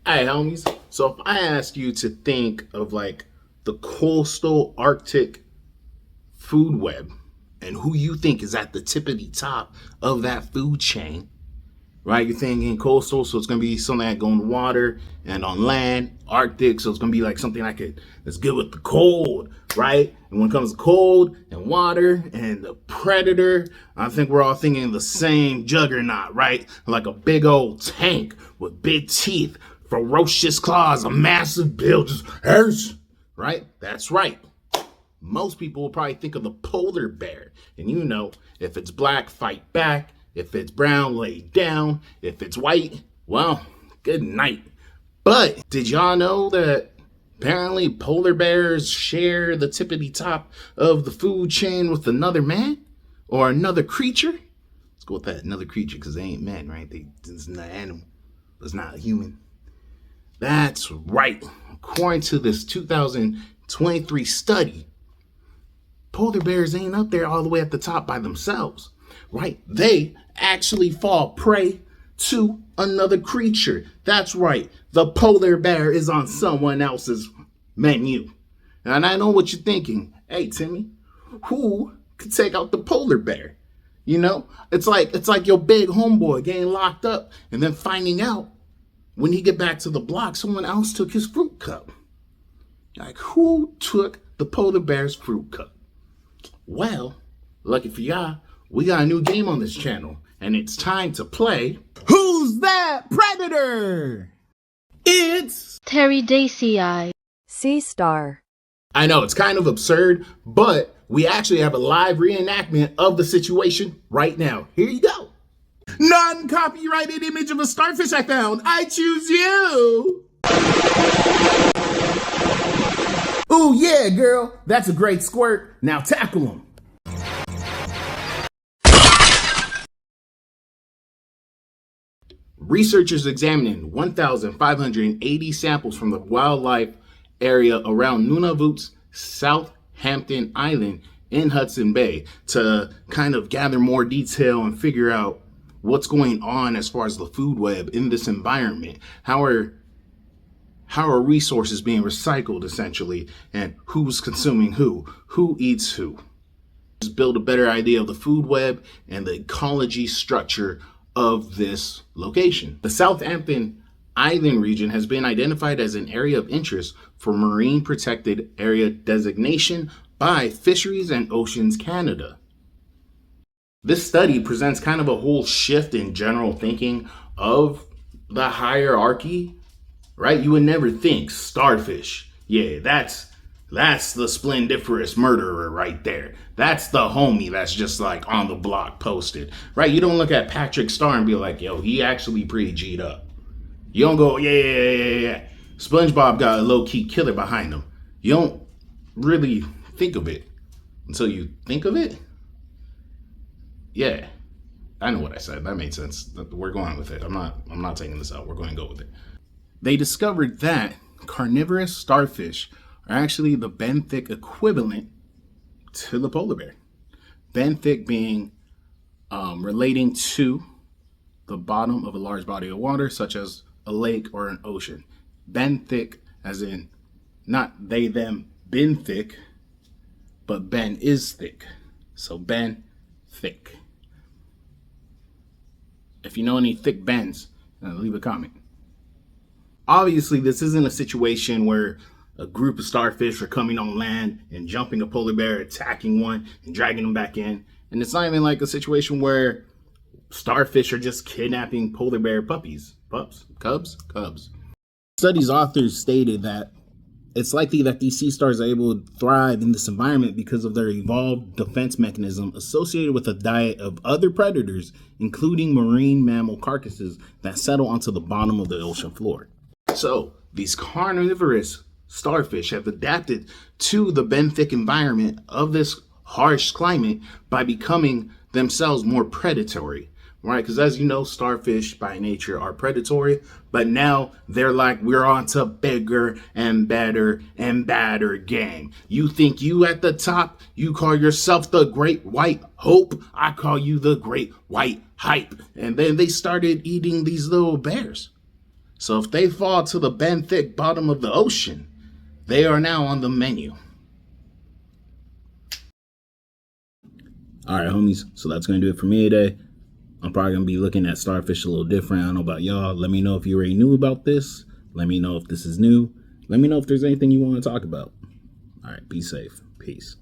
Hey, homies. So if I ask you to think of like the coastal Arctic food web and who you think is at the tippity top of that food chain, right? You're thinking coastal, so it's gonna be something that go in the water, and on land, Arctic, so it's gonna be like something that's good with the cold, right? And when it comes to cold and water and the predator, I think we're all thinking the same juggernaut, right? Like a big old tank with big teeth, ferocious claws, a massive bill, just hurts, right? That's right. Most people will probably think of the polar bear, and you know, if it's black, fight back. If it's brown, lay down. If it's white, well, good night. But did y'all know that apparently polar bears share the tippity top of the food chain with another man or another creature? Let's go with that, another creature, because they ain't men, right? It's not an animal. It's not a human. That's right. According to this 2023 study, polar bears ain't up there all the way at the top by themselves, right? They actually fall prey to another creature. That's right. The polar bear is on someone else's menu. And I know what you're thinking. Hey, Timmy, who could take out the polar bear? You know, it's like your big homeboy getting locked up and then finding out when he get back to the block, someone else took his fruit cup. Like, who took the polar bear's fruit cup? Well, lucky for y'all, we got a new game on this channel, and it's time to play Who's That Predator? It's Pterasteridae. Seastar. I know, it's kind of absurd, but we actually have a live reenactment of the situation right now. Here you go. Non-copyrighted image of a starfish I found. I choose you. Ooh, yeah, girl. That's a great squirt. Now tackle him. Researchers examining 1,580 samples from the wildlife area around Nunavut's Southampton Island in Hudson Bay to kind of gather more detail and figure out what's going on as far as the food web in this environment. How are resources being recycled, essentially, and who's consuming who eats who. Just build a better idea of the food web and the ecology structure of this location. The Southampton Island region has been identified as an area of interest for marine protected area designation by Fisheries and Oceans Canada. This study presents kind of a whole shift in general thinking of the hierarchy, right? You would never think starfish. Yeah, that's the splendiferous murderer right there. That's the homie that's just like on the block posted, right? You don't look at Patrick Star and be like, yo, he actually pretty G'd up. You don't go, yeah. SpongeBob got a low-key killer behind him. You don't really think of it until you think of it. Yeah, I know what I said. That made sense. We're going with it. I'm not taking this out. We're going to go with it. They discovered that carnivorous starfish are actually the benthic equivalent to the polar bear. Benthic being relating to the bottom of a large body of water, such as a lake or an ocean. Benthic, as in not they, them, been thick, but Ben is thick. So Ben thick. If you know any thick Bens, leave a comment. Obviously, this isn't a situation where a group of starfish are coming on land and jumping a polar bear, attacking one and dragging them back in. And it's not even like a situation where starfish are just kidnapping polar bear puppies. Cubs. Study's authors stated that it's likely that these sea stars are able to thrive in this environment because of their evolved defense mechanism associated with a diet of other predators, including marine mammal carcasses that settle onto the bottom of the ocean floor. So these carnivorous starfish have adapted to the benthic environment of this harsh climate by becoming themselves more predatory, right? Because as you know, starfish by nature are predatory, but now they're like, we're on to bigger and better and badder game. You think you at the top, you call yourself the great white hope. I call you the great white hype. And then they started eating these little bears. So if they fall to the benthic bottom of the ocean, they are now on the menu. All right, homies. So that's going to do it for me today. I'm probably going to be looking at starfish a little different. I don't know about y'all. Let me know if you already knew about this. Let me know if this is new. Let me know if there's anything you want to talk about. All right, be safe. Peace.